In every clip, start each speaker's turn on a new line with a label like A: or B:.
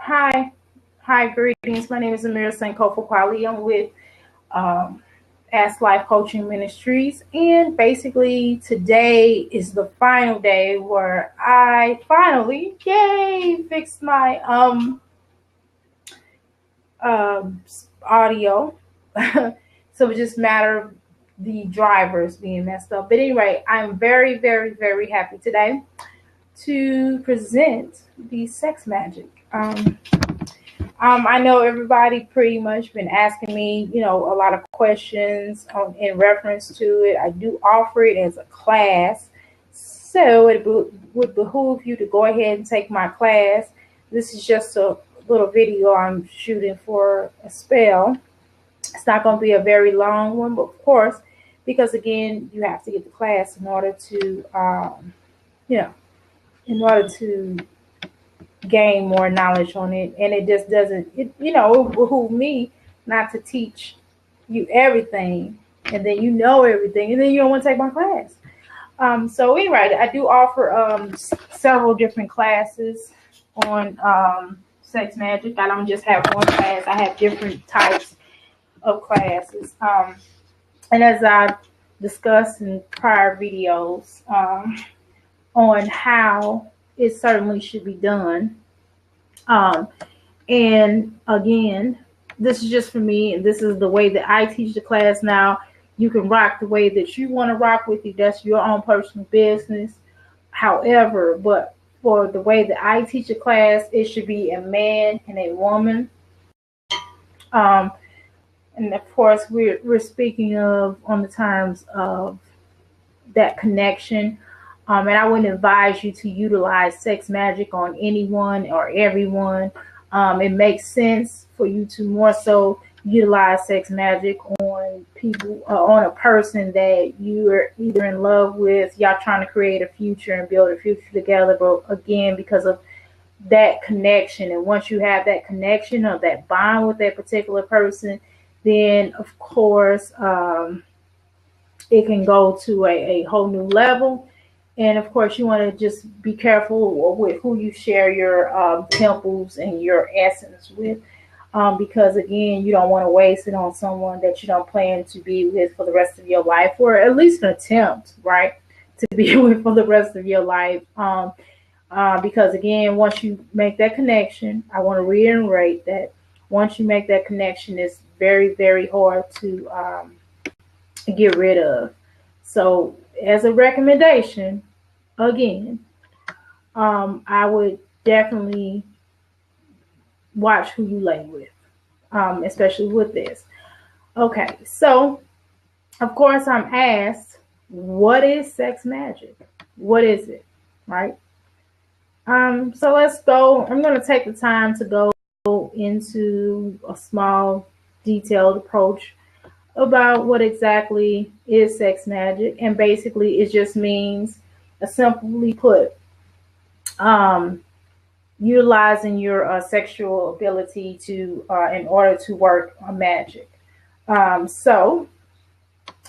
A: Hi, greetings. My name is Amira St. Kofa Kwali. I'm with um, Ask Life Coaching Ministries, and basically today is the final day where I finally, yay, fixed my audio. So it's just a matter of the drivers being messed up. But anyway, I'm very, very, very happy today to present the sex magic. I know everybody pretty much been asking me, a lot of questions in reference to it. I do offer it as a class, so it would behoove you to go ahead and take my class. This is just a little video I'm shooting for a spell. It's not going to be a very long one, but of course, because again, you have to get the class in order to, in order to gain more knowledge on it. And it just doesn't, it behoove me not to teach you everything and then everything and then you don't want to take my class. So anyway, I do offer several different classes on sex magic. I don't just have one class. I have different types of classes. And as I discussed in prior videos on how it certainly should be done. And again, this is just for me, and this is the way that I teach the class. Now, you can rock the way that you want to rock with it. That's your own personal business. However, but for the way that I teach a class, it should be a man and a woman. And of course, we're speaking of on the terms of that connection. And I wouldn't advise you to utilize sex magic on anyone or everyone. It makes sense for you to more so utilize sex magic on people, on a person that you're either in love with, y'all trying to create a future and build a future together. But again, because of that connection, and once you have that connection or that bond with that particular person, then of course it can go to a whole new level. And of course, you want to just be careful with who you share your temples and your essence with, because again, you don't want to waste it on someone that you don't plan to be with for the rest of your life, or at least an attempt, right, to be with for the rest of your life. Because again, once you make that connection, I want to reiterate that once you make that connection, it's very, very hard to get rid of. So as a recommendation, again, I would definitely watch who you lay with, especially with this. Okay, so of course I'm asked, what is sex magic? What is it, right? So let's go. I'm going to take the time to go into a small, detailed approach about what exactly is sex magic. And basically it just means, simply put, utilizing your sexual ability to in order to work on magic. So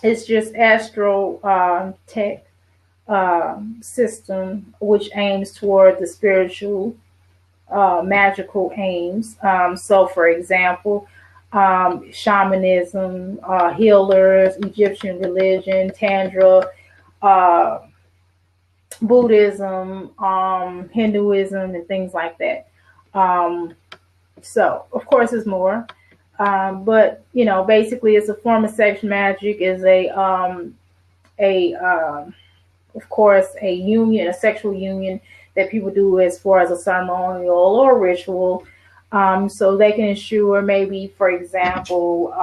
A: it's just astral tech system which aims toward the spiritual magical aims. So for example, shamanism, healers, Egyptian religion, Tantra, Buddhism, Hinduism, and things like that. So of course there's more. But basically it's a form of sex magic, is of course a union, a sexual union that people do as far as a ceremonial or ritual. So they can ensure, maybe, for example,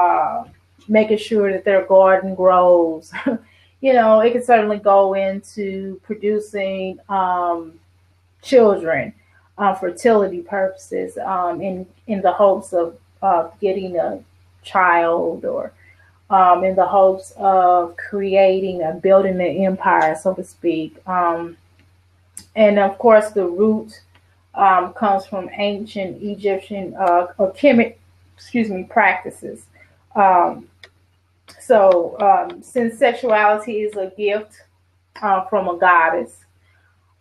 A: making sure that their garden grows. It can certainly go into producing children, fertility purposes, in the hopes of getting a child, or in the hopes of creating and building an empire, so to speak. And of course, the root comes from ancient Egyptian alchemic, practices. So since sexuality is a gift from a goddess,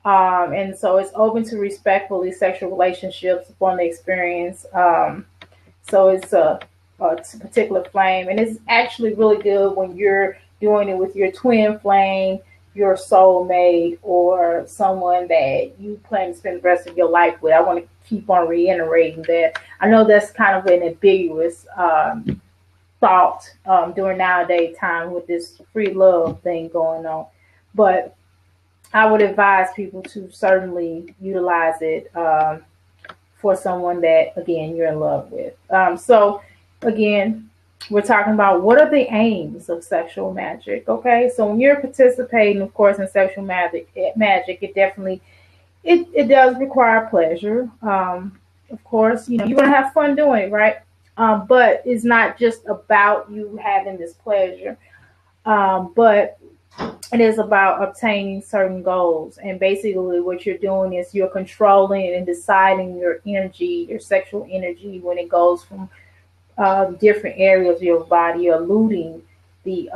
A: And so it's open to respectfully sexual relationships upon the experience. So it's a particular flame, and it's actually really good when you're doing it with your twin flame, your soulmate, or someone that you plan to spend the rest of your life with. I want to keep on reiterating that. I know that's kind of an ambiguous thought during nowadays time with this free love thing going on, but I would advise people to certainly utilize it for someone that, again, you're in love with. So, again, we're talking about what are the aims of sexual magic. Okay, so when you're participating, of course, in sexual magic, it definitely it does require pleasure. Of course, you're gonna have fun doing it, right? But it's not just about you having this pleasure, but it is about obtaining certain goals. And basically, what you're doing is you're controlling and deciding your energy, your sexual energy, when it goes from different areas of your body, eluding the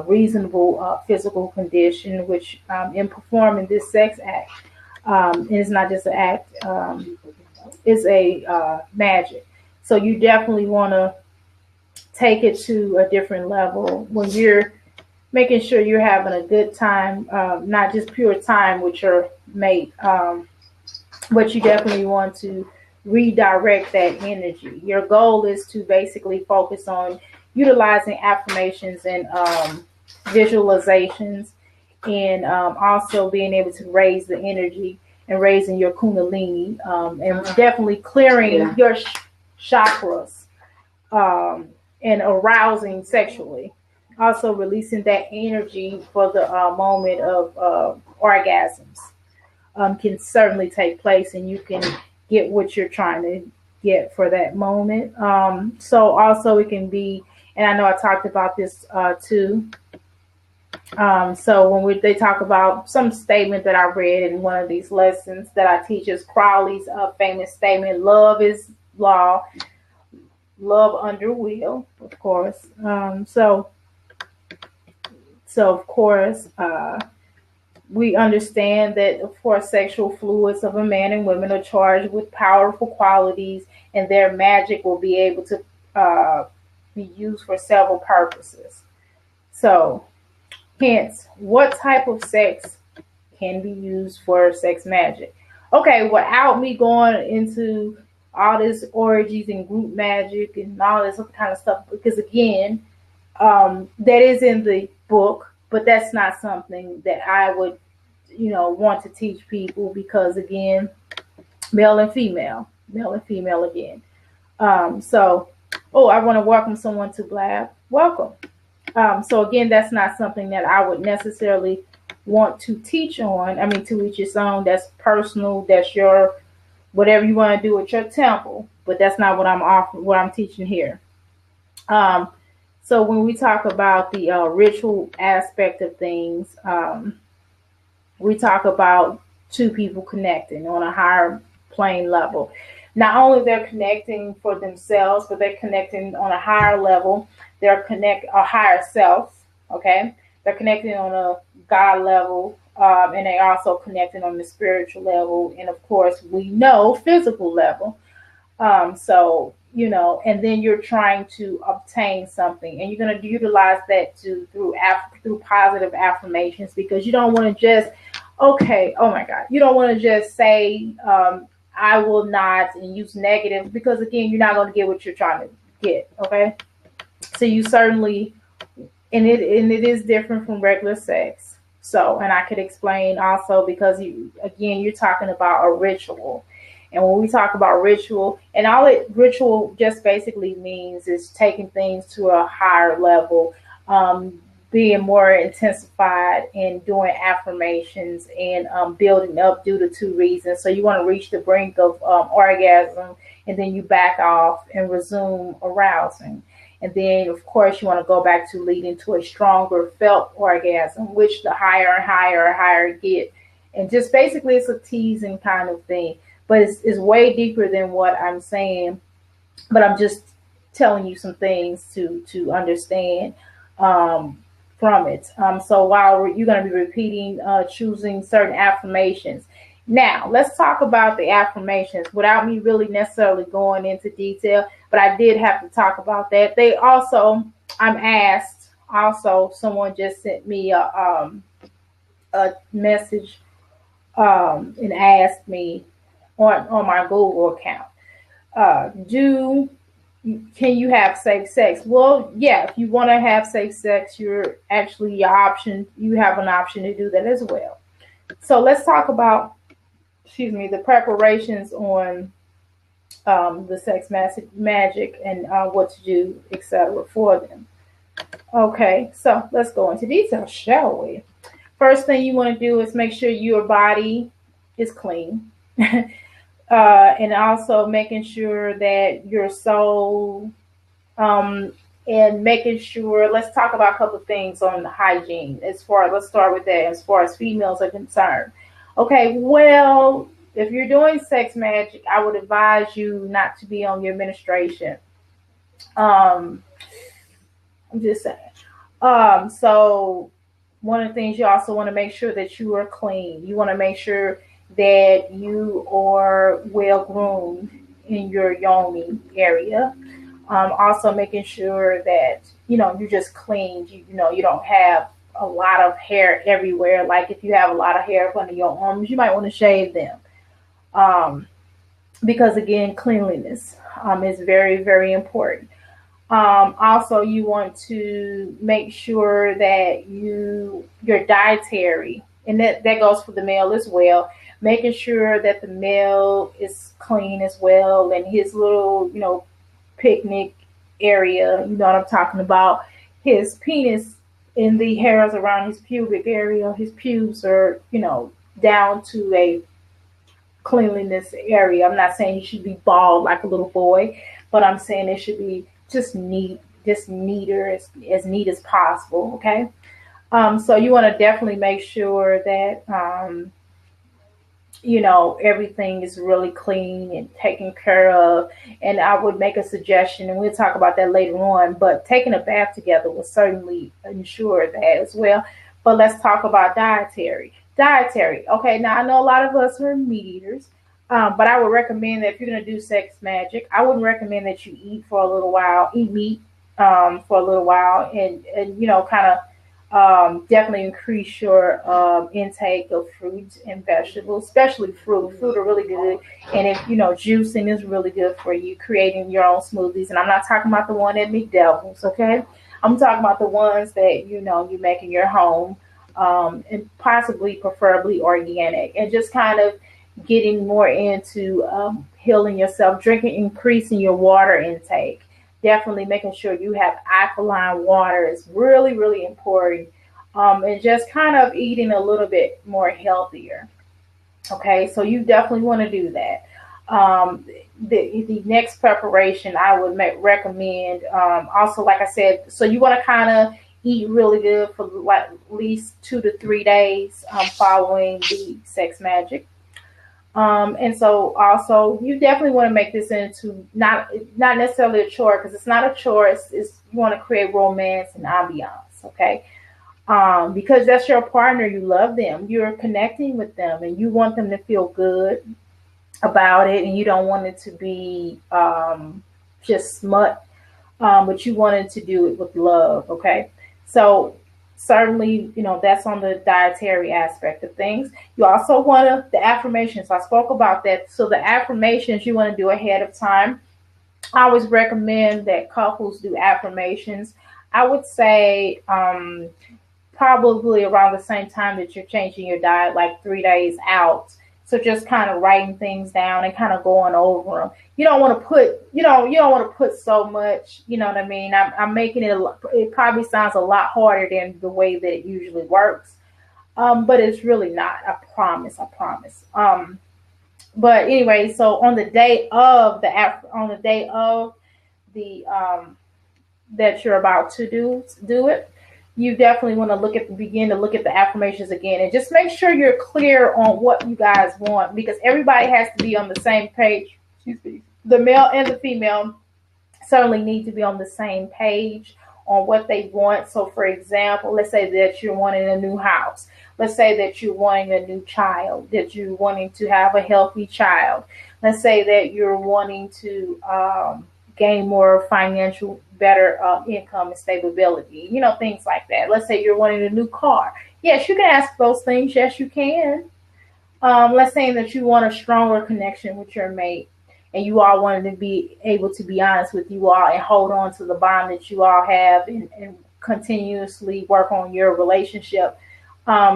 A: reasonable physical condition, which in performing this sex act, and it's not just an act, it's a magic. So you definitely want to take it to a different level when you're making sure you're having a good time, not just pure time with your mate, but you definitely want to redirect that energy. Your goal is to basically focus on utilizing affirmations and visualizations, and also being able to raise the energy and raising your kundalini, and definitely clearing your chakras, and arousing sexually. Also releasing that energy for the moment of orgasms can certainly take place, and you can get what you're trying to get for that moment. So also it can be, and I know I talked about this too. So when they talk about some statement that I read in one of these lessons that I teach is Crowley's famous statement: "Love is law, love under will." Of course. So of course, we understand that, of course, sexual fluids of a man and women are charged with powerful qualities, and their magic will be able to be used for several purposes. So, hence, what type of sex can be used for sex magic? Okay, without me going into all this orgies and group magic and all this kind of stuff, because again, that is in the book, but that's not something that I would, want to teach people, because again, male and female again. So, I want to welcome someone to Blab. Welcome. So again, that's not something that I would necessarily want to teach on. I mean, to each its own. That's personal. That's your whatever you want to do at your temple. But that's not what I'm offering. What I'm teaching here. So when we talk about the ritual aspect of things, we talk about two people connecting on a higher plane level. Not only they're connecting for themselves, but they're connecting on a higher level. They're connect a higher self. Okay, they're connecting on a God level, and they also connecting on the spiritual level, and of course we know physical level. So and then you're trying to obtain something, and you're going to utilize that through positive affirmations, because you don't want to just oh my God, you don't want to just say I will not and use negative, because again, you're not going to get what you're trying to get. Okay, so you certainly, and it is different from regular sex. So, and I could explain also, because you're talking about a ritual. And when we talk about ritual, and ritual just basically means is taking things to a higher level, being more intensified and doing affirmations and building up due to two reasons. So you want to reach the brink of orgasm, and then you back off and resume arousing. And then, of course, you want to go back to leading to a stronger felt orgasm, which the higher and higher you get. And just basically it's a teasing kind of thing. But it's way deeper than what I'm saying. But I'm just telling you some things to understand from it. So while you're going to be repeating, choosing certain affirmations, Now, let's talk about the affirmations without me really necessarily going into detail, but I did have to talk about that. They also, I'm asked, also, someone just sent me a message and asked me on my Google account, do can you have safe sex? Well, yeah, if you want to have safe sex, you're actually your option. You have an option to do that as well. So let's talk about, excuse me, the preparations on the sex magic and what to do, etc. for them. Okay, so let's go into detail, shall we? First thing you want to do is make sure your body is clean. And also making sure that your soul, and making sure, let's talk about a couple of things on hygiene. Let's start with that as far as females are concerned. Okay, well, if you're doing sex magic, I would advise you not to be on your menstruation. I'm just saying. So one of the things you also want to make sure that you are clean. You want to make sure that you are well groomed in your yoni area. Also making sure that, you're just clean. You don't have a lot of hair everywhere. Like if you have a lot of hair under your arms, you might want to shave them. Because again, cleanliness is very, very important. Also, you want to make sure that your dietary, and that goes for the male as well, making sure that the male is clean as well, and his little, picnic area, you know what I'm talking about, his penis and the hairs around his pubic area, his pubes are, down to a cleanliness area. I'm not saying he should be bald like a little boy, but I'm saying it should be just neat, just neater, as neat as possible. Okay. So you want to definitely make sure that, everything is really clean and taken care of. And I would make a suggestion, and we'll talk about that later on, but taking a bath together will certainly ensure that as well. But let's talk about dietary. Dietary. Okay, now I know a lot of us are meat eaters, but I would recommend that if you're going to do sex magic, I wouldn't recommend that you eat for a little while, eat meat for a little while, and kind of definitely increase your intake of fruits and vegetables, especially fruit. Fruit are really good. And if, juicing is really good for you, creating your own smoothies. And I'm not talking about the one at McDevil's, okay? I'm talking about the ones that, you make in your home, and possibly, preferably organic. And just kind of getting more into healing yourself, drinking, increasing your water intake. Definitely making sure you have alkaline water is really, really important. And just kind of eating a little bit more healthier. Okay, so you definitely want to do that. The next preparation I would recommend, also, like I said, so you want to kind of eat really good for like at least 2 to 3 days following the sex magic. And so also you definitely want to make this into not necessarily a chore, because it's not a chore. It's you want to create romance and ambiance, okay? Because that's your partner. You love them. You're connecting with them, and you want them to feel good about it, and you don't want it to be just smut, but you wanted to do it with love, okay? So certainly, that's on the dietary aspect of things. You also want the affirmations. I spoke about that. So the affirmations you want to do ahead of time. I always recommend that couples do affirmations. I would say probably around the same time that you're changing your diet, like 3 days out. So just kind of writing things down and kind of going over them. You don't want to put, you don't want to put so much, you know what I mean? I'm making it probably sounds a lot harder than the way that it usually works. But it's really not. I promise. But anyway, so on the day of the that you're about to do it, you definitely want to begin to look at the affirmations again, and just make sure you're clear on what you guys want, because everybody has to be on the same page. Excuse me. The male and the female certainly need to be on the same page on what they want. So for example, let's say that you're wanting a new house. Let's say that you're wanting a new child, that you're wanting to have a healthy child. Let's say that you're wanting to gain more financial, better income and stability, things like that. Let's say you're wanting a new car. Yes, you can ask those things. Yes, you can. Let's say that you want a stronger connection with your mate and you all wanted to be able to be honest with you all and hold on to the bond that you all have and continuously work on your relationship,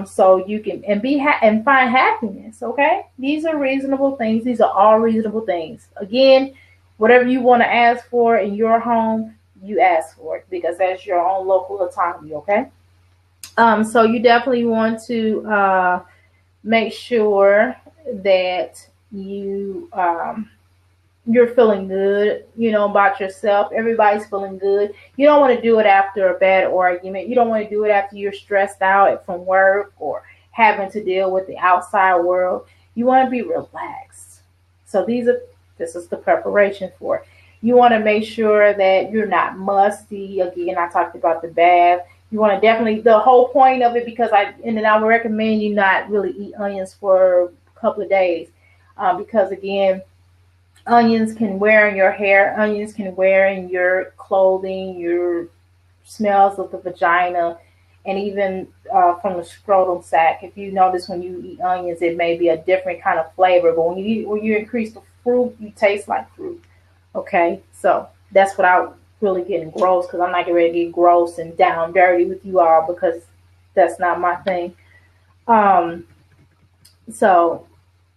A: so you can and and find happiness. Okay, these are reasonable things. These are all reasonable things. Again, whatever you want to ask for in your home, you ask for it because that's your own local autonomy. Okay, so you definitely want to make sure that you're feeling good, about yourself. Everybody's feeling good. You don't want to do it after a bad argument. You don't want to do it after you're stressed out from work or having to deal with the outside world. You want to be relaxed. So this is the preparation for it. You want to make sure that you're not musty. Again, I talked about the bath. You want to definitely, the whole point of it, because I would recommend you not really eat onions for a couple of days, because again, onions can wear in your hair, onions can wear in your clothing, your smells of the vagina, and even from the scrotum sac. If you notice when you eat onions, it may be a different kind of flavor, but when you increase the fruit, you taste like fruit. Okay, so that's what I really getting gross, because I'm not getting ready to get gross and down dirty with you all, because that's not my thing. So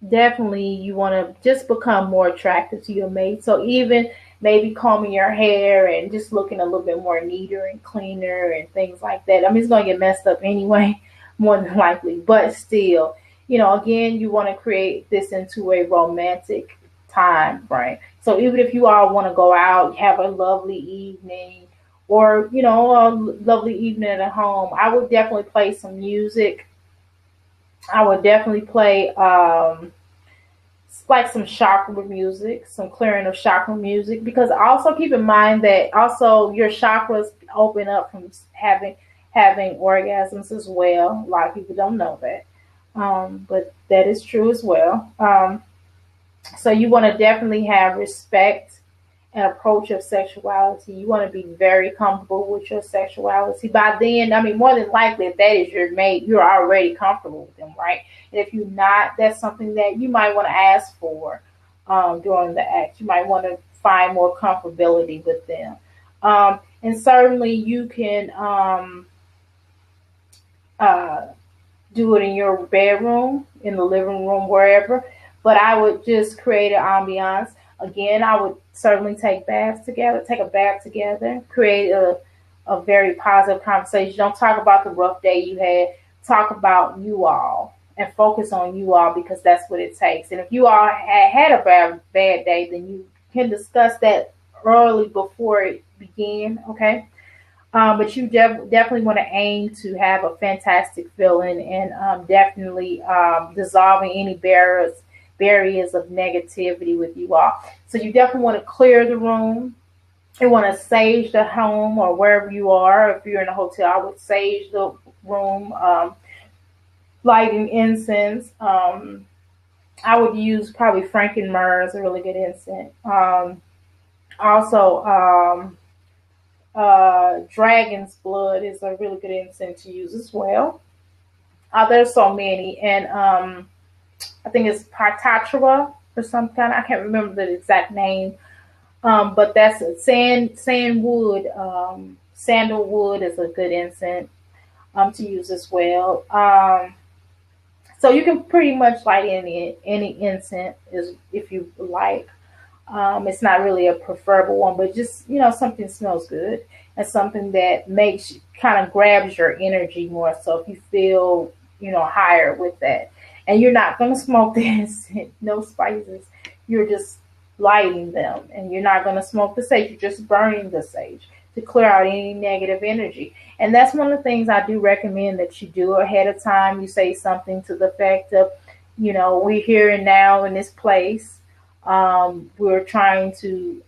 A: definitely you want to just become more attractive to your mate. So even maybe combing your hair and just looking a little bit more neater and cleaner and things like that. I mean, it's going to get messed up anyway, more than likely, but still, again, you want to create this into a romantic time frame. So even if you all want to go out, have a lovely evening, or a lovely evening at home, I would definitely play some music. I would definitely play like some chakra music, some clearing of chakra music, because also keep in mind that also your chakras open up from having orgasms as well. A lot of people don't know that, but that is true as well. So you want to definitely have respect and approach of sexuality. You want to be very comfortable with your sexuality. By then, I mean, more than likely, if that is your mate, you're already comfortable with them, right? And if you're not, that's something that you might want to ask for during the act. You might want to find more comfortability with them. And certainly you can do it in your bedroom, in the living room, wherever. But I would just create an ambiance. Again, I would certainly take a bath together, create a very positive conversation. Don't talk about the rough day you had. Talk about you all and focus on you all, because that's what it takes. And if you all had a bad day, then you can discuss that early before it began, okay? But you definitely want to aim to have a fantastic feeling and definitely dissolving any barriers of negativity with you all. So you definitely want to clear the room. You want to sage the home or wherever you are. If you're in a hotel, I would sage the room, lighting incense. I would use probably Frankenmuir as a really good incense. Also, dragon's blood is a really good incense to use as well. There's so many, and I think it's Patachua or some kind. I can't remember the exact name, but that's a sandalwood. Sandalwood is a good incense to use as well. So you can pretty much light any incense if you like. It's not really a preferable one, but just something smells good and something that kind of grabs your energy more. So if you feel higher with that. And you're not going to smoke this, no spices. You're just lighting them. And you're not going to smoke the sage. You're just burning the sage to clear out any negative energy. And that's one of the things I do recommend that you do ahead of time. You say something to the effect of, we're here and now in this place. We're trying to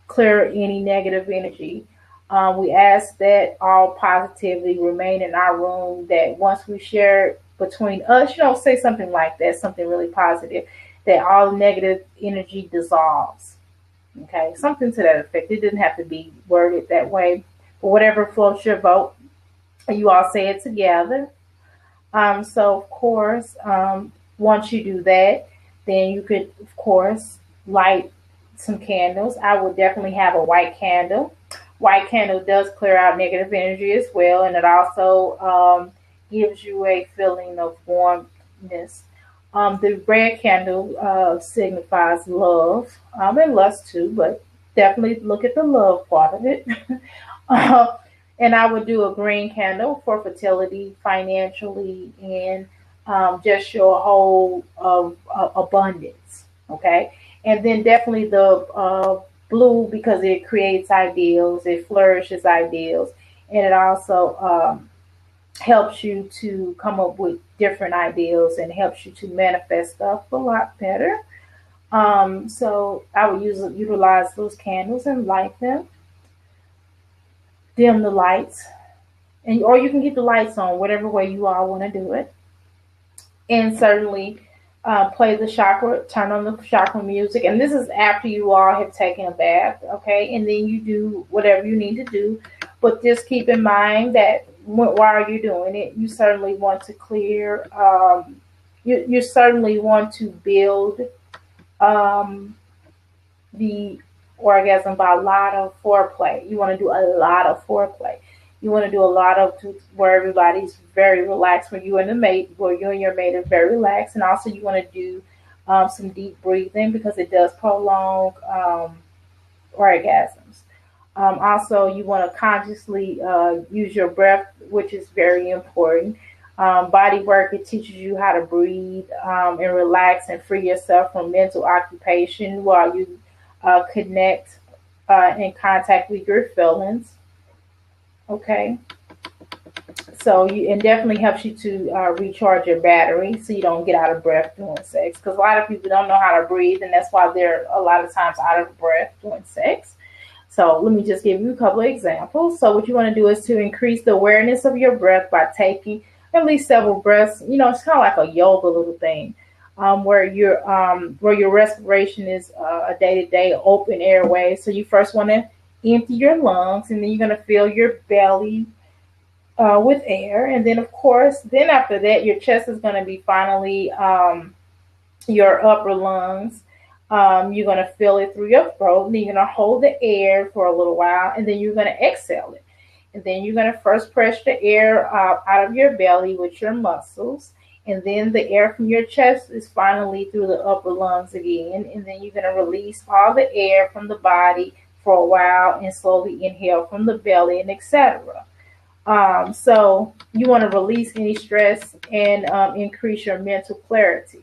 A: clear any negative energy. We ask that all positivity remain in our room, that once we share it between us, say something like that, something really positive, that all negative energy dissolves. Okay, something to that effect. It didn't have to be worded that way, but whatever floats your boat, you all say it together. So, of course, once you do that, then you could, of course, light some candles. I would definitely have a white candle. White candle does clear out negative energy as well, and it also gives you a feeling of warmness. The red candle signifies love and lust too, but definitely look at the love part of it. uh, and I would do a green candle for fertility, financially, and just your whole abundance. Okay, and then definitely the blue, because it creates ideals, it flourishes ideals, and it also helps you to come up with different ideals and helps you to manifest stuff a lot better. So I would utilize those candles and light them, dim the lights, and or you can get the lights on, whatever way you all want to do it. And certainly play the chakra, turn on the chakra music. And this is after you all have taken a bath, okay? And then you do whatever you need to do. But just keep in mind that while you're doing it, you certainly want to clear, you certainly want to build um, the orgasm by a lot of foreplay. You want to do a lot of foreplay. You want to do a lot of where everybody's very relaxed, where you and the mate, where you and your mate are very relaxed, and also you want to do some deep breathing because it does prolong orgasms. Also, you want to consciously use your breath, which is very important. Body work, it teaches you how to breathe and relax and free yourself from mental occupation while you connect and contact with your feelings. Okay, so you and definitely helps you to recharge your battery so you don't get out of breath doing sex, because a lot of people don't know how to breathe, and that's why they're a lot of times out of breath doing sex. So let me just give you a couple of examples. So what you want to do is to increase the awareness of your breath by taking at least several breaths. It's kind of like a yoga little thing, where your respiration is a day-to-day open airway. So you first want to empty your lungs, and then you're going to fill your belly with air. And then, of course, then after that, your chest is going to be finally your upper lungs. You're going to fill it through your throat, and then you're going to hold the air for a little while, and then you're going to exhale it. And then you're going to first press the air out of your belly with your muscles. And then the air from your chest is finally through the upper lungs again. And then you're going to release all the air from the body for a while and slowly inhale from the belly, and etc. So you want to release any stress and increase your mental clarity.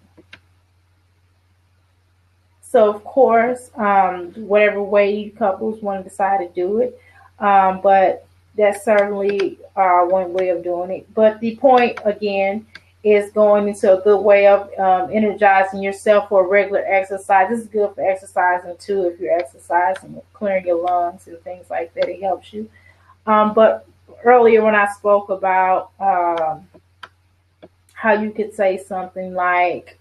A: So, of course, whatever way you couples want to decide to do it, but that's certainly one way of doing it. But the point, again, is going into a good way of energizing yourself for regular exercise. This is good for exercising, too, if you're exercising, clearing your lungs and things like that. It helps you. But earlier when I spoke about how you could say something like,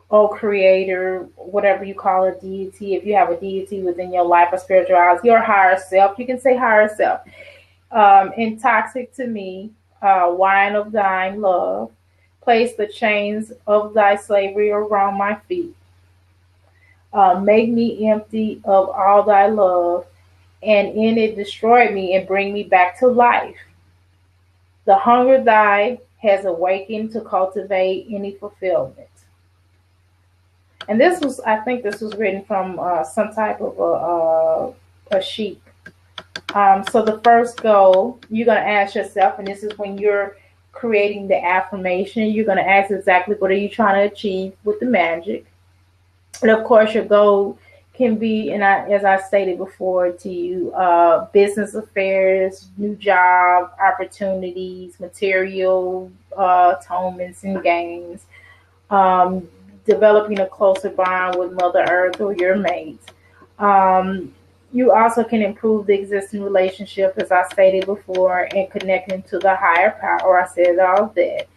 A: oh creator, whatever you call a deity, if you have a deity within your life or spirituality or higher self, you can say higher self. Intoxic to me, wine of thine love, place the chains of thy slavery around my feet. Make me empty of all thy love, and in it destroy me and bring me back to life. The hunger thy has awakened to cultivate any fulfillment. And I think this was written from some type of a sheep. So the first goal, you're going to ask yourself, and this is when you're creating the affirmation, you're going to ask exactly what are you trying to achieve with the magic. And of course, your goal can be, and as I stated before to you, business affairs, new job opportunities, material atonements and gains, developing a closer bond with Mother Earth or your mate. You also can improve the existing relationship, as I stated before, and connecting to the higher power. I said all of that.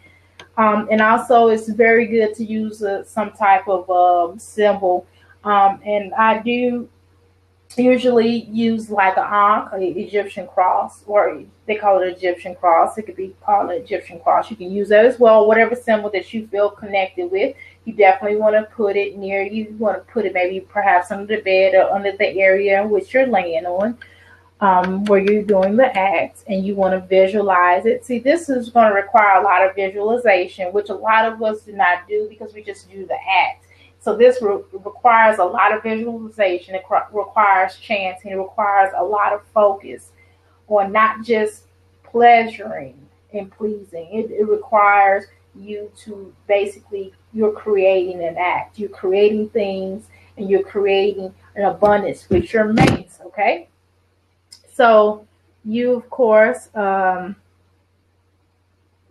A: And also, it's very good to use some type of symbol. And I do usually use like an ankh, an Egyptian cross, or they call it Egyptian cross. It could be called an Egyptian cross. You can use that as well. Whatever symbol that you feel connected with, you definitely want to put it near you. You want to put it maybe perhaps under the bed or under the area in which you're laying on, where you're doing the act, and you want to visualize it. See, this is going to require a lot of visualization, which a lot of us do not do because we just do the act. So this requires a lot of visualization. It requires chanting. It requires a lot of focus on not just pleasuring and pleasing. It requires you to basically, you're creating an act. You're creating things, and you're creating an abundance with your mates, okay? So you, of course,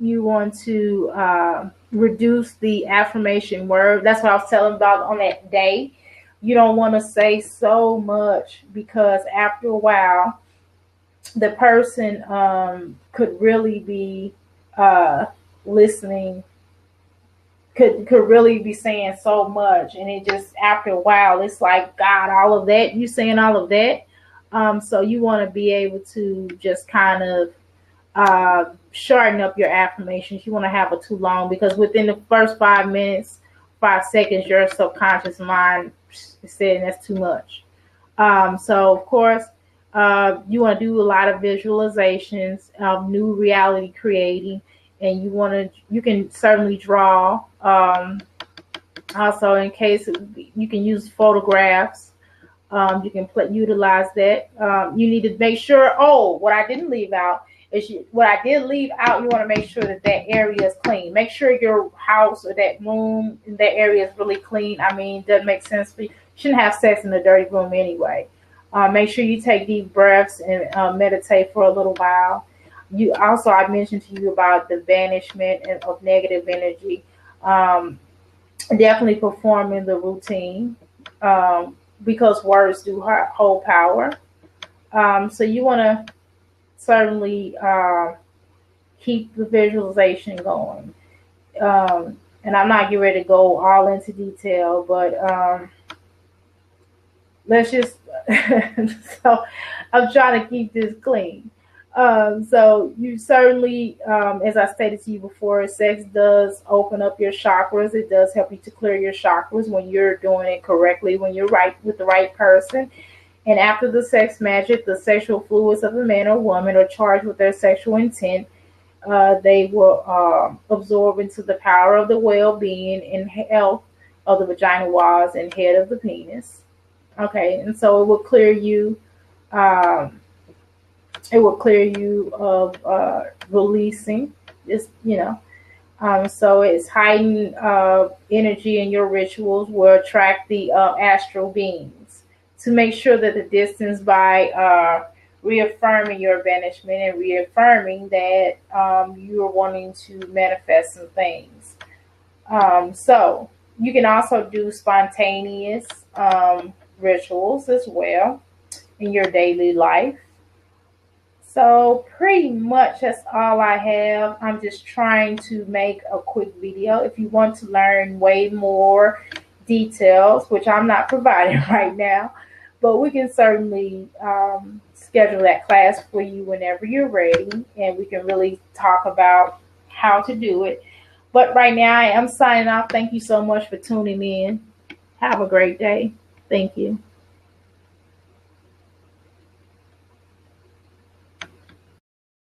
A: you want to reduce the affirmation word. That's what I was telling about on that day. You don't want to say so much, because after a while, the person could really be listening, could really be saying so much, and it just, after a while, it's like, God, all of that, you saying all of that. So you want to be able to just kind of shorten up your affirmations. You want to have it too long, because within the first 5 minutes, 5 seconds, your subconscious mind is saying that's too much. So of course, you want to do a lot of visualizations of new reality creating, and you can certainly draw. Also, in case you can use photographs. You can utilize that. You need to make sure. Oh, what I didn't leave out is what I did leave out. You want to make sure that area is clean. Make sure your house or that room in that area is really clean. I mean, doesn't make sense for you. You shouldn't have sex in a dirty room anyway. Make sure you take deep breaths and meditate for a little while. I mentioned to you about the banishment of negative energy. Definitely performing the routine. Because words do hold power. So you want to certainly keep the visualization going. And I'm not getting ready to go all into detail, but let's just, so I'm trying to keep this clean. So you certainly, as I stated to you before, sex does open up your chakras. It does help you to clear your chakras when you're doing it correctly, when you're right with the right person. And after the sex magic, the sexual fluids of a man or woman are charged with their sexual intent. They will absorb into the power of the well-being and health of the vaginal walls and head of the penis. Okay, and so it will clear you. It will clear you of releasing this, so it's heightened energy in your rituals will attract the astral beings to make sure that the distance by reaffirming your banishment and reaffirming that you are wanting to manifest some things. So you can also do spontaneous rituals as well in your daily life. So pretty much that's all I have. I'm just trying to make a quick video. If you want to learn way more details, which I'm not providing right now, but we can certainly schedule that class for you whenever you're ready, and we can really talk about how to do it. But right now I am signing off. Thank you so much for tuning in. Have a great day. Thank you.